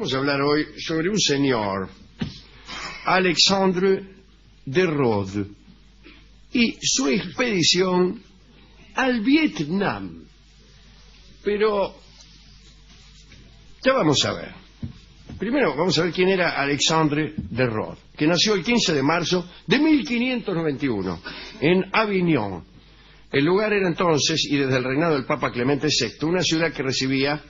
Vamos a hablar hoy sobre un señor, Alexandre de Rhodes, y su expedición al Vietnam. Pero ya vamos a ver. Primero vamos a ver quién era Alexandre de Rhodes, que nació el 15 de marzo de 1591 en Avignon. El lugar era entonces, y desde el reinado del Papa Clemente VI, una ciudad que recibía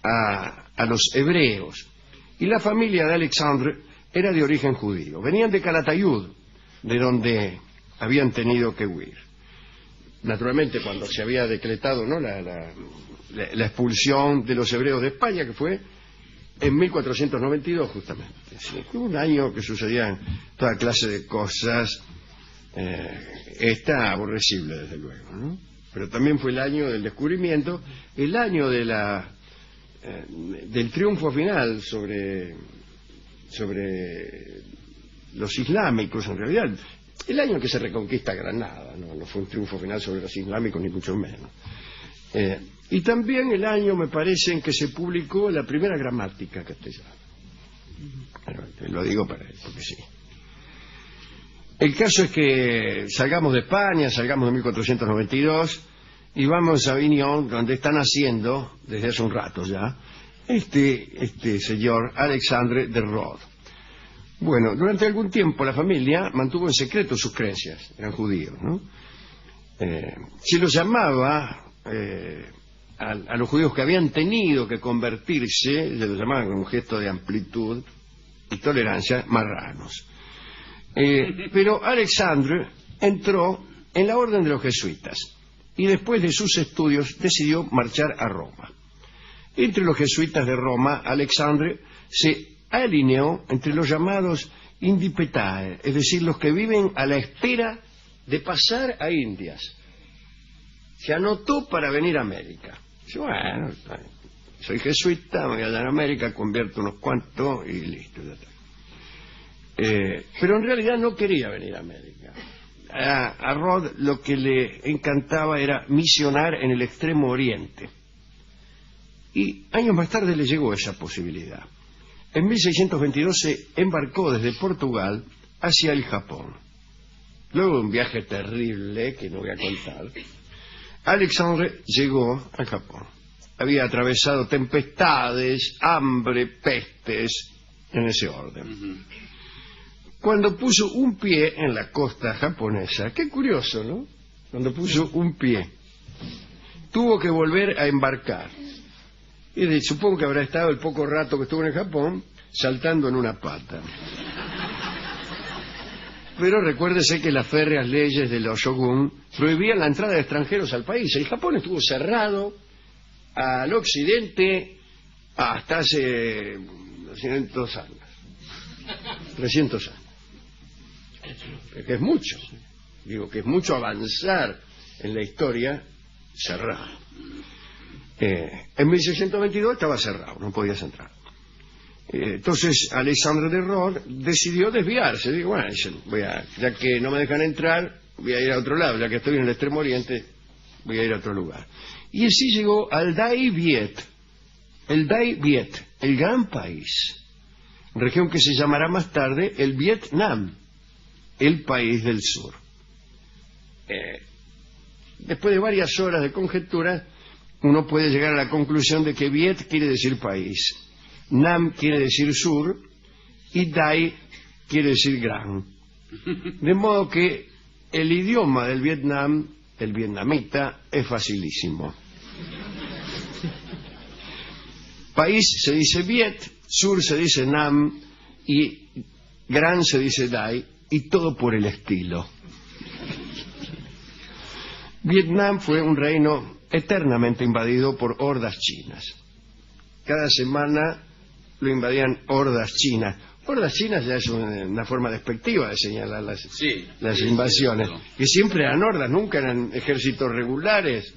a los hebreos. Y la familia de Alexandre era de origen judío. Venían de Calatayud, de donde habían tenido que huir. Naturalmente, cuando se había decretado, ¿no?, la expulsión de los hebreos de España, que fue en 1492 justamente. Sí, fue un año que sucedían toda clase de cosas. Esta aborrecible, desde luego, ¿no? Pero también fue el año del descubrimiento, el año de del triunfo final sobre los islámicos, en realidad. El año en que se reconquista Granada, no fue un triunfo final sobre los islámicos, ni mucho menos. Y también el año, me parece, en que se publicó la primera gramática castellana. Bueno, lo digo porque sí. El caso es que salgamos de España, salgamos de 1492 y vamos a Avignon, donde están haciendo, desde hace un rato ya, este señor Alexandre de Rhodes. Bueno, durante algún tiempo la familia mantuvo en secreto sus creencias, eran judíos, ¿no? Se los llamaba a los judíos que habían tenido que convertirse, se los llamaban con un gesto de amplitud y tolerancia, marranos. Pero Alexandre entró en la orden de los jesuitas y después de sus estudios decidió marchar a Roma. Entre los jesuitas de Roma, Alexandre se alineó entre los llamados indipetae, es decir, los que viven a la espera de pasar a Indias. Se anotó para venir a América. Dice, bueno, soy jesuita, me voy a dar a América, convierto unos cuantos y listo, ya está. Pero en realidad no quería venir a América. A Rhodes lo que le encantaba era misionar en el Extremo Oriente. Y años más tarde le llegó esa posibilidad. En 1622 se embarcó desde Portugal hacia el Japón. Luego de un viaje terrible que no voy a contar, Alexandre llegó al Japón. Había atravesado tempestades, hambre, pestes, en ese orden. Cuando puso un pie en la costa japonesa, qué curioso, ¿no? Cuando puso un pie, tuvo que volver a embarcar. Y supongo que habrá estado el poco rato que estuvo en el Japón saltando en una pata. Pero recuérdese que las férreas leyes de los shogun prohibían la entrada de extranjeros al país. El Japón estuvo cerrado al occidente hasta hace 200 años. 300 años. Que es mucho. Digo que es mucho avanzar en la historia cerrado. En 1622 estaba cerrado, no podías entrar. Entonces Alexandre de Rhodes decidió desviarse. Digo, bueno, ya que no me dejan entrar, voy a ir a otro lado. Ya que estoy en el Extremo Oriente, voy a ir a otro lugar. Y así llegó al Dai Viet, el gran país, región que se llamará más tarde el Vietnam, el país del sur. Después de varias horas de conjetura, uno puede llegar a la conclusión de que Viet quiere decir país, Nam quiere decir sur y Dai quiere decir gran. De modo que el idioma del Vietnam, el vietnamita, es facilísimo. País se dice Viet, sur se dice Nam y gran se dice Dai, y todo por el estilo. Vietnam fue un reino eternamente invadido por hordas chinas. Cada semana lo invadían hordas chinas. Hordas chinas ya es una forma despectiva de señalar las invasiones. Que siempre eran hordas, nunca eran ejércitos regulares.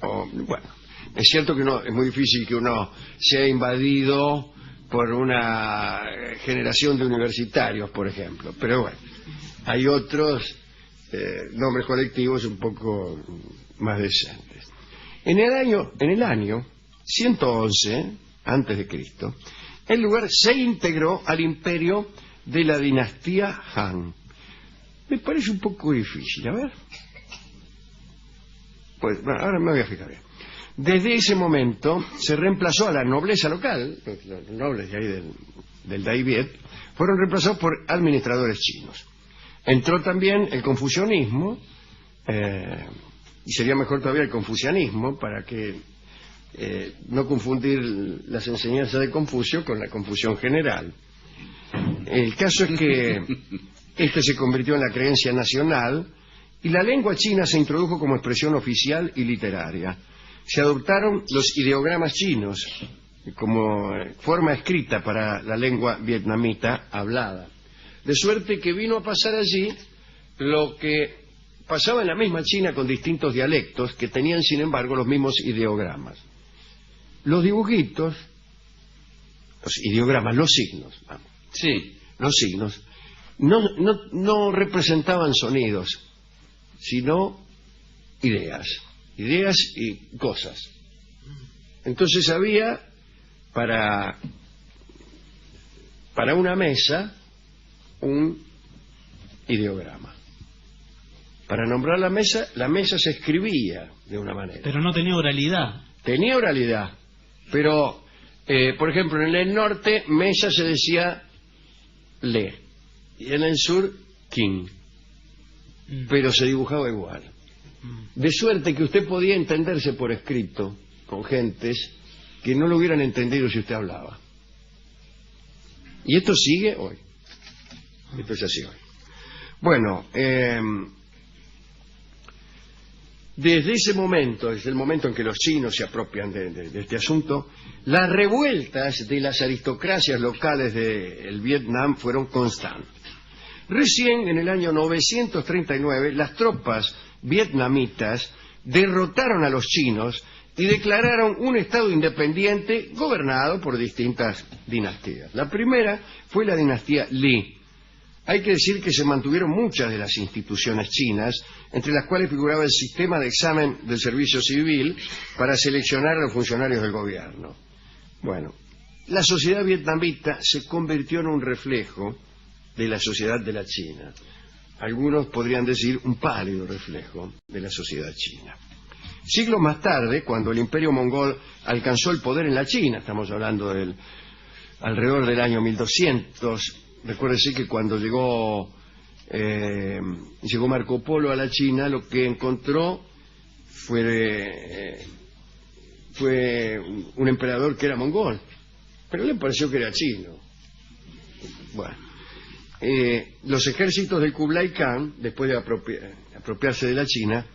Bueno, es cierto que es muy difícil que uno sea invadido por una generación de universitarios, por ejemplo. Pero bueno, hay otros nombres colectivos un poco más decentes. En el año 111, antes de Cristo, el lugar se integró al imperio de la dinastía Han. Me parece un poco difícil, a ver. Pues bueno, ahora me voy a fijar bien. Desde ese momento se reemplazó a la nobleza local, los nobles de ahí del Dai-Viet, fueron reemplazados por administradores chinos. Entró también el confucianismo, y sería mejor todavía el confucianismo, para que no confundir las enseñanzas de Confucio con la confusión general. El caso es que este se convirtió en la creencia nacional y la lengua china se introdujo como expresión oficial y literaria. Se adoptaron los ideogramas chinos como forma escrita para la lengua vietnamita hablada. De suerte que vino a pasar allí lo que pasaba en la misma China con distintos dialectos que tenían, sin embargo, los mismos ideogramas. Los dibujitos, los ideogramas, los signos, vamos. Sí. Los signos no representaban sonidos, sino ideas y cosas. Entonces había para una mesa un ideograma. Para nombrar la mesa se escribía de una manera. Pero no tenía oralidad. Tenía oralidad, pero, por ejemplo, en el norte, mesa se decía le, y en el sur, king, pero se dibujaba igual. De suerte que usted podía entenderse por escrito con gentes que no lo hubieran entendido si usted hablaba. Y esto sigue hoy. Esto es así hoy. Bueno, desde ese momento, desde el momento en que los chinos se apropian de este asunto, las revueltas de las aristocracias locales del Vietnam fueron constantes. Recién en el año 939, las tropas vietnamitas derrotaron a los chinos y declararon un estado independiente gobernado por distintas dinastías. La primera fue la dinastía Li. Hay que decir que se mantuvieron muchas de las instituciones chinas, entre las cuales figuraba el sistema de examen del servicio civil para seleccionar a los funcionarios del gobierno. Bueno, la sociedad vietnamita se convirtió en un reflejo de la sociedad de la China. Algunos podrían decir un pálido reflejo de la sociedad china. Siglos más tarde, cuando el imperio mongol alcanzó el poder en la China, estamos hablando alrededor del año 1200, recuérdese que cuando llegó Marco Polo a la China, lo que encontró fue un emperador que era mongol, pero le pareció que era chino. Bueno, los ejércitos del Kublai Khan, después de apropiarse de la China,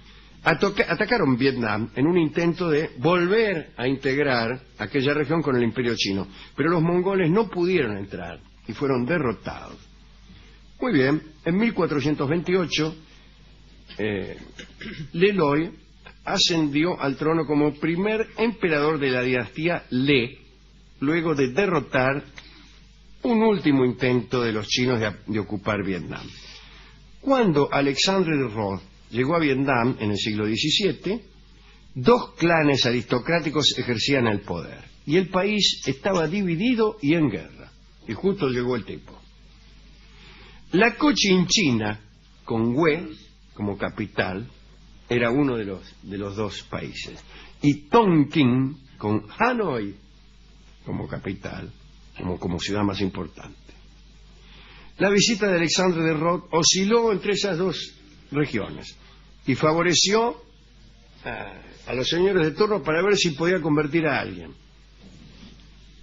atacaron Vietnam en un intento de volver a integrar aquella región con el imperio chino, pero los mongoles no pudieron entrar y fueron derrotados. Muy bien, en 1428 Le Loi ascendió al trono como primer emperador de la dinastía Le, luego de derrotar un último intento de los chinos de ocupar Vietnam. Cuando Alexandre de Rhodes llegó a Vietnam en el siglo XVII, dos clanes aristocráticos ejercían el poder y el país estaba dividido y en guerra. Y justo llegó el tipo. La Cochinchina, con Hue como capital, era uno de los dos países. Y Tonkin, con Hanoi como capital, como ciudad más importante. La visita de Alexandre de Rhodes osciló entre esas dos regiones y favoreció a los señores de turno para ver si podía convertir a alguien.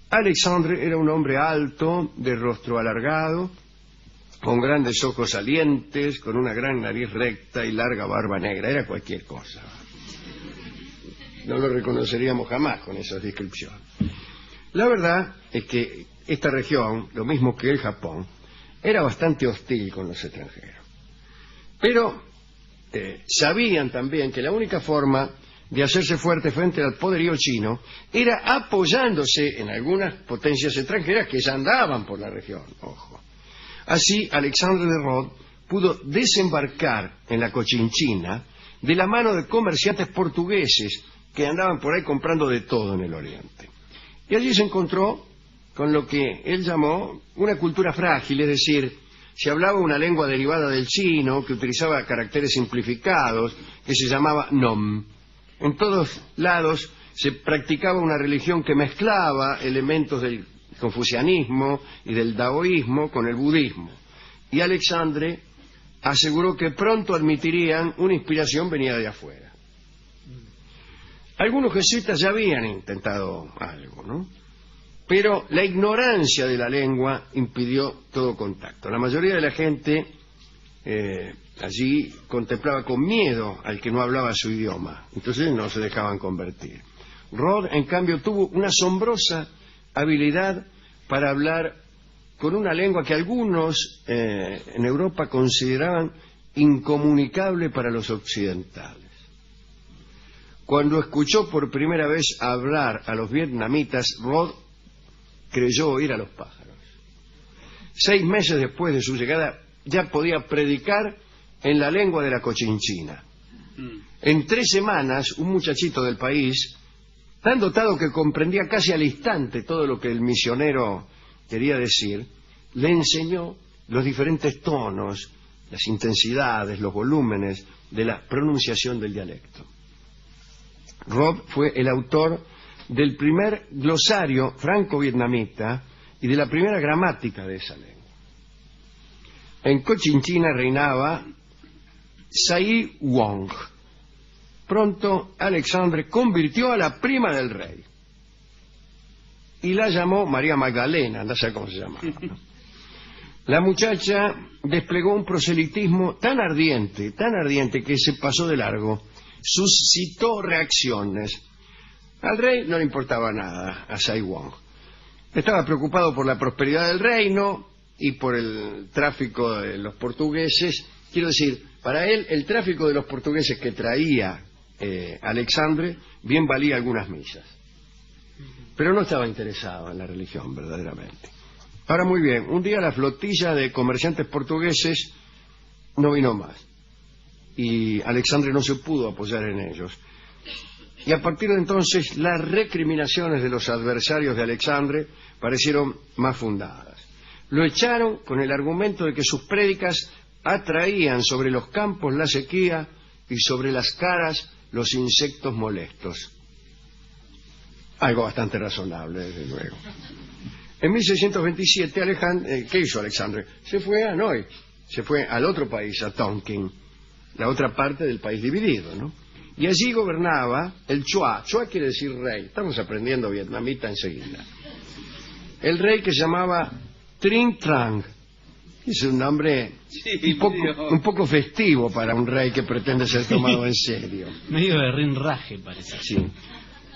Alexandre era un hombre alto, de rostro alargado, con grandes ojos salientes, con una gran nariz recta y larga barba negra. Era cualquier cosa. No lo reconoceríamos jamás con esas descripciones. La verdad es que esta región, lo mismo que el Japón, era bastante hostil con los extranjeros. Pero sabían también que la única forma de hacerse fuerte frente al poderío chino era apoyándose en algunas potencias extranjeras que ya andaban por la región. Ojo. Así, Alexandre de Rhodes pudo desembarcar en la Cochinchina de la mano de comerciantes portugueses que andaban por ahí comprando de todo en el oriente. Y allí se encontró con lo que él llamó una cultura frágil, es decir, se hablaba una lengua derivada del chino que utilizaba caracteres simplificados, que se llamaba nom. En todos lados se practicaba una religión que mezclaba elementos del confucianismo y del daoísmo con el budismo. Y Alexandre aseguró que pronto admitirían una inspiración venida de afuera. Algunos jesuitas ya habían intentado algo, ¿no? Pero la ignorancia de la lengua impidió todo contacto. La mayoría de la gente allí contemplaba con miedo al que no hablaba su idioma, entonces no se dejaban convertir. Rod, en cambio, tuvo una asombrosa habilidad para hablar con una lengua que algunos en Europa consideraban incomunicable para los occidentales. Cuando escuchó por primera vez hablar a los vietnamitas, Rod creyó oír a los pájaros. 6 meses después de su llegada ya podía predicar en la lengua de la Cochinchina. En 3 semanas, un muchachito del país, tan dotado que comprendía casi al instante todo lo que el misionero quería decir, le enseñó los diferentes tonos, las intensidades, los volúmenes de la pronunciación del dialecto. Rod fue el autor del primer glosario franco-vietnamita y de la primera gramática de esa lengua. En Cochinchina reinaba Sai Wong. Pronto Alexandre convirtió a la prima del rey y la llamó María Magdalena, no sé cómo se llamaba, ¿no? La muchacha desplegó un proselitismo tan ardiente que se pasó de largo. Suscitó reacciones. Al rey no le importaba nada, a Sai Wong. Estaba preocupado por la prosperidad del reino y por el tráfico de los portugueses. Quiero decir, para él el tráfico de los portugueses que traía Alexandre bien valía algunas misas. Pero no estaba interesado en la religión verdaderamente. Ahora, muy bien, un día la flotilla de comerciantes portugueses no vino más y Alexandre no se pudo apoyar en ellos. Y a partir de entonces las recriminaciones de los adversarios de Alexandre parecieron más fundadas. Lo echaron con el argumento de que sus prédicas atraían sobre los campos la sequía y sobre las caras los insectos molestos. Algo bastante razonable, desde luego. En 1627, ¿qué hizo Alexandre? Se fue a Hanoi, se fue al otro país, a Tonkin, la otra parte del país dividido, ¿no? Y allí gobernaba el Chua. Chua quiere decir rey. Estamos aprendiendo vietnamita enseguida. El rey que se llamaba Trinh Trang. Es un nombre un poco festivo para un rey que pretende ser tomado en serio. Medio de rinraje, parece. Sí.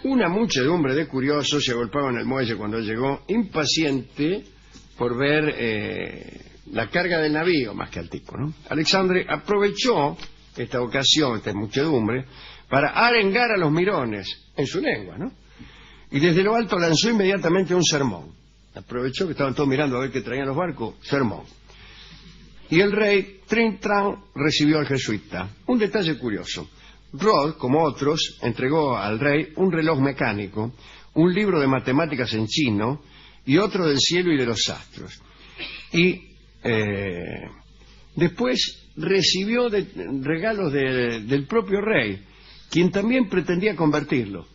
Una muchedumbre de curiosos se agolpaba en el muelle cuando él llegó, impaciente por ver la carga del navío, más que al tipo, ¿no? Alexandre aprovechó esta ocasión, esta muchedumbre, para arengar a los mirones en su lengua, ¿no? Y desde lo alto lanzó inmediatamente un sermón. Aprovechó que estaban todos mirando a ver qué traían los barcos, sermón. Y el rey Trinh Trang recibió al jesuita. Un detalle curioso. Rod, como otros, entregó al rey un reloj mecánico, un libro de matemáticas en chino y otro del cielo y de los astros. Y después recibió regalos del propio rey, quien también pretendía convertirlo.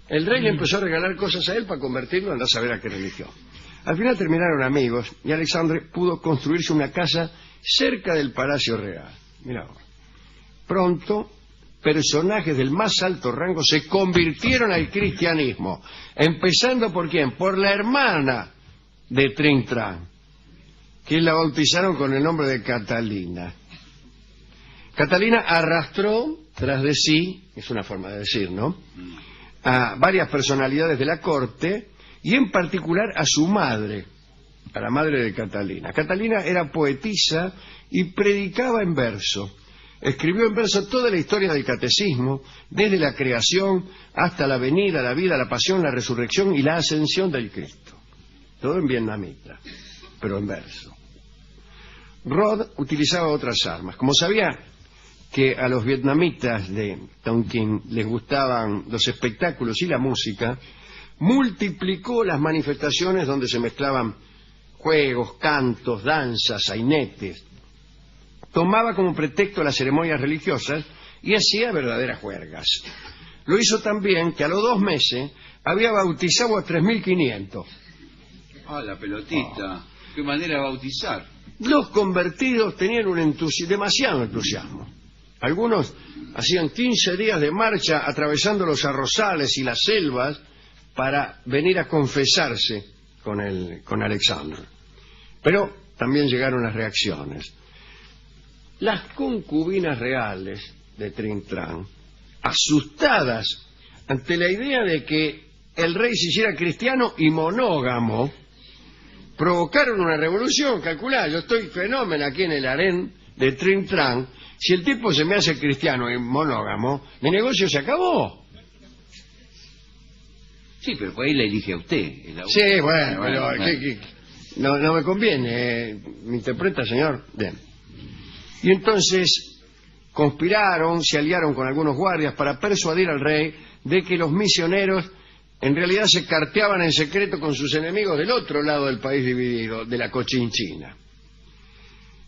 El rey le empezó a regalar cosas a él para convertirlo, andá a saber a qué religión. Al final terminaron amigos y Alexandre pudo construirse una casa cerca del Palacio Real. Mirá ahora. Pronto, personajes del más alto rango se convirtieron al cristianismo. Empezando por ¿quién? Por la hermana de Trinh Trang, que la bautizaron con el nombre de Catalina. Catalina arrastró tras de sí, es una forma de decir, ¿no?, a varias personalidades de la corte y en particular a su madre, a la madre de Catalina. Catalina era poetisa y predicaba en verso. Escribió en verso toda la historia del catecismo, desde la creación hasta la venida, la vida, la pasión, la resurrección y la ascensión del Cristo. Todo en vietnamita, pero en verso. Rod utilizaba otras armas. Como sabía que a los vietnamitas de Tonkin les gustaban los espectáculos y la música, multiplicó las manifestaciones donde se mezclaban juegos, cantos, danzas, sainetes. Tomaba como pretexto las ceremonias religiosas y hacía verdaderas juergas. Lo hizo tan bien que a los 2 meses había bautizado a 3.500. Ah, la pelotita. Qué manera de bautizar. Los convertidos tenían demasiado entusiasmo. Algunos hacían 15 días de marcha atravesando los arrozales y las selvas para venir a confesarse con Alexandre. Pero también llegaron las reacciones. Las concubinas reales de Trin-Tran, asustadas ante la idea de que el rey se hiciera cristiano y monógamo, provocaron una revolución. Calculá, yo estoy fenómeno aquí en el harén de Trin-Tran. Si el tipo se me hace cristiano y monógamo, mi negocio se acabó. Sí, pero por ahí la elige a usted. Sí, bueno, pero no me conviene. ¿Me interpreta, señor? Bien. Y entonces conspiraron, se aliaron con algunos guardias para persuadir al rey de que los misioneros en realidad se carteaban en secreto con sus enemigos del otro lado del país dividido, de la Cochinchina.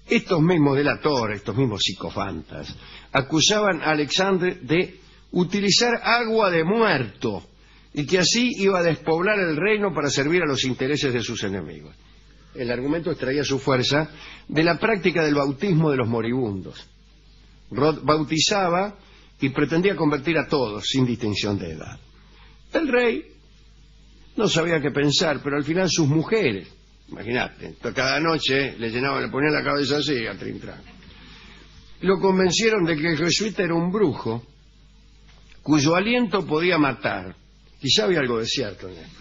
Estos mismos delatores, estos mismos psicofantas, acusaban a Alexandre de utilizar agua de muerto y que así iba a despoblar el reino para servir a los intereses de sus enemigos. El argumento extraía su fuerza de la práctica del bautismo de los moribundos. Rod bautizaba y pretendía convertir a todos sin distinción de edad. El rey no sabía qué pensar, pero al final sus mujeres, imagínate, cada noche le ponían la cabeza así a Trin-Tran, lo convencieron de que el jesuita era un brujo cuyo aliento podía matar. Quizá había algo de cierto en esto.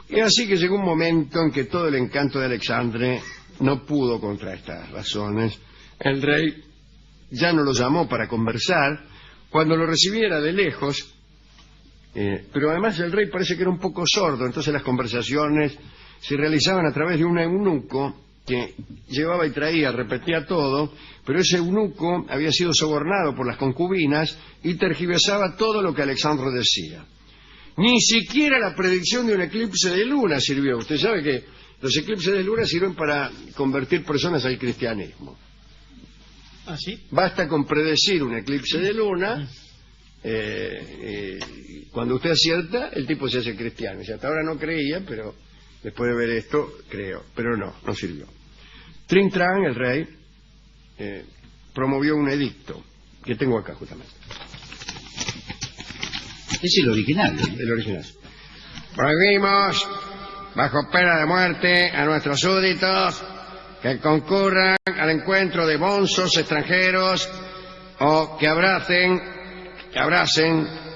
Y así que llegó un momento en que todo el encanto de Alexandre no pudo contra estas razones. El rey ya no lo llamó para conversar. Cuando lo recibiera de lejos, pero además el rey parece que era un poco sordo, entonces las conversaciones se realizaban a través de un eunuco que llevaba y traía, repetía todo, pero ese eunuco había sido sobornado por las concubinas y tergiversaba todo lo que Alexandre decía. Ni siquiera la predicción de un eclipse de luna sirvió. Usted sabe que los eclipses de luna sirven para convertir personas al cristianismo. ¿Ah, sí? Basta con predecir un eclipse de luna, cuando usted acierta, el tipo se hace cristiano. Y hasta ahora no creía, pero después de ver esto, creo. Pero no sirvió. Trin-Tran, el rey, promovió un edicto, que tengo acá justamente. Es el original. El original. Prohibimos, bajo pena de muerte, a nuestros súbditos que concurran al encuentro de bonzos extranjeros o que abracen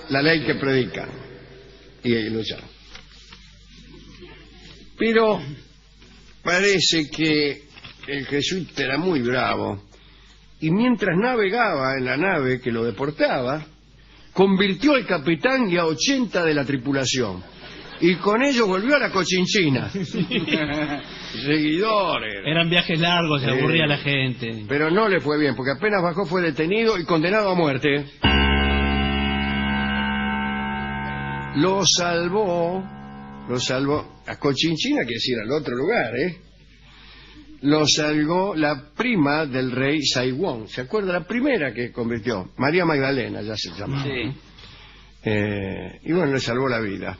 la ley que predican. Y lucharon. Pero parece que el jesuita era muy bravo y mientras navegaba en la nave que lo deportaba, convirtió al capitán y a 80 de la tripulación. Y con ello volvió a la Cochinchina. Seguidores. Eran viajes largos, se aburría la gente. Pero no le fue bien, porque apenas bajó fue detenido y condenado a muerte. Lo salvó. A Cochinchina, que decir, al otro lugar, Lo salvó la prima del rey Saiwón. ¿Se acuerda? La primera que convirtió. María Magdalena, ya se llamaba. Sí. Y bueno, le salvó la vida.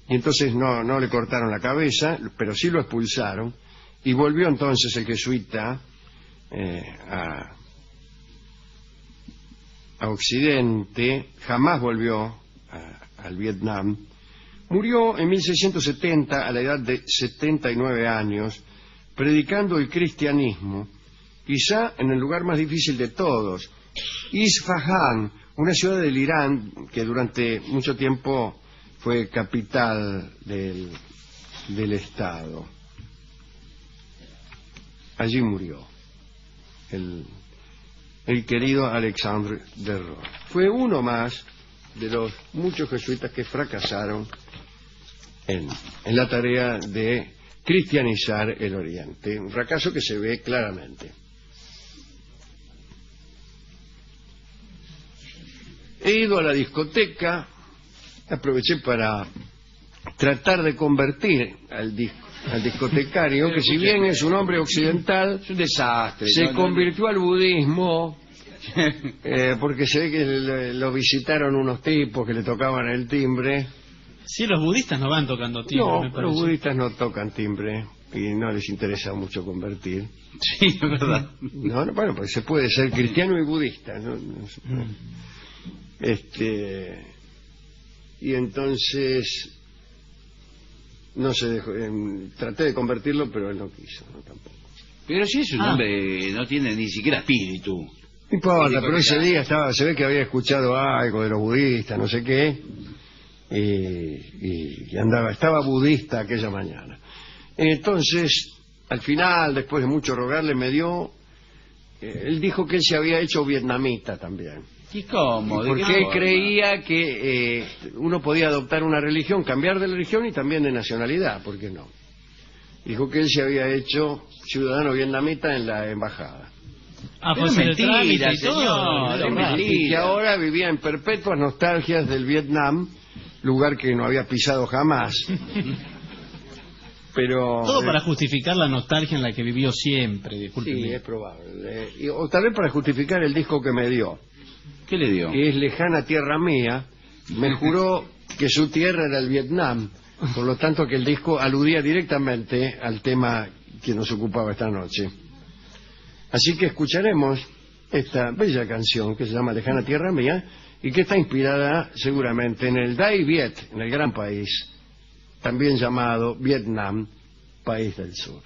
Y entonces no le cortaron la cabeza, pero sí lo expulsaron. Y volvió entonces el jesuita a Occidente. Jamás volvió al Vietnam. Murió en 1670 a la edad de 79 años, predicando el cristianismo, quizá en el lugar más difícil de todos, Isfahan, una ciudad del Irán que durante mucho tiempo fue capital del Estado. Allí murió el querido Alexandre de Rod. Fue uno más de los muchos jesuitas que fracasaron en la tarea de cristianizar el Oriente. Un fracaso que se ve claramente. He ido a la discoteca aproveché para tratar de convertir al discotecario, que si bien es un hombre occidental, Es un desastre. se convirtió al budismo, porque se ve que lo visitaron unos tipos que le tocaban el timbre. Sí, los budistas no van tocando timbre, No, me parece. los budistas no tocan timbre y no les interesa mucho convertir. Sí, es verdad. No, bueno, pues se puede ser cristiano y budista, ¿no? Y entonces no se dejó, traté de convertirlo, pero él no quiso, no tampoco. Pero si es un hombre, no tiene ni siquiera espíritu. No importa, Sí, pero ese día se ve que había escuchado algo de los budistas, no sé qué, y estaba budista aquella mañana. Entonces, al final, después de mucho rogarle, él dijo que él se había hecho vietnamita también. ¿Y cómo? ¿De qué Porque él forma? creía que uno podía adoptar una religión, cambiar de religión y también de nacionalidad, ¿por qué no? Dijo que él se había hecho ciudadano vietnamita en la embajada. Ah, Pero pues el mentira, trámite y señor, todo. es Lo mentira. raro. Y que ahora vivía en perpetuas nostalgias del Vietnam, lugar que no había pisado jamás. Pero Todo para justificar la nostalgia en la que vivió siempre, discúlpeme. sí, es probable. O tal vez para justificar el disco que me dio, ¿Qué le dio? que es Lejana Tierra Mía. Me juró que su tierra era el Vietnam, por lo tanto que el disco aludía directamente al tema que nos ocupaba esta noche. Así que escucharemos esta bella canción que se llama Lejana Tierra Mía y que está inspirada seguramente en el Dai Viet, en el gran país, también llamado Vietnam, país del sur.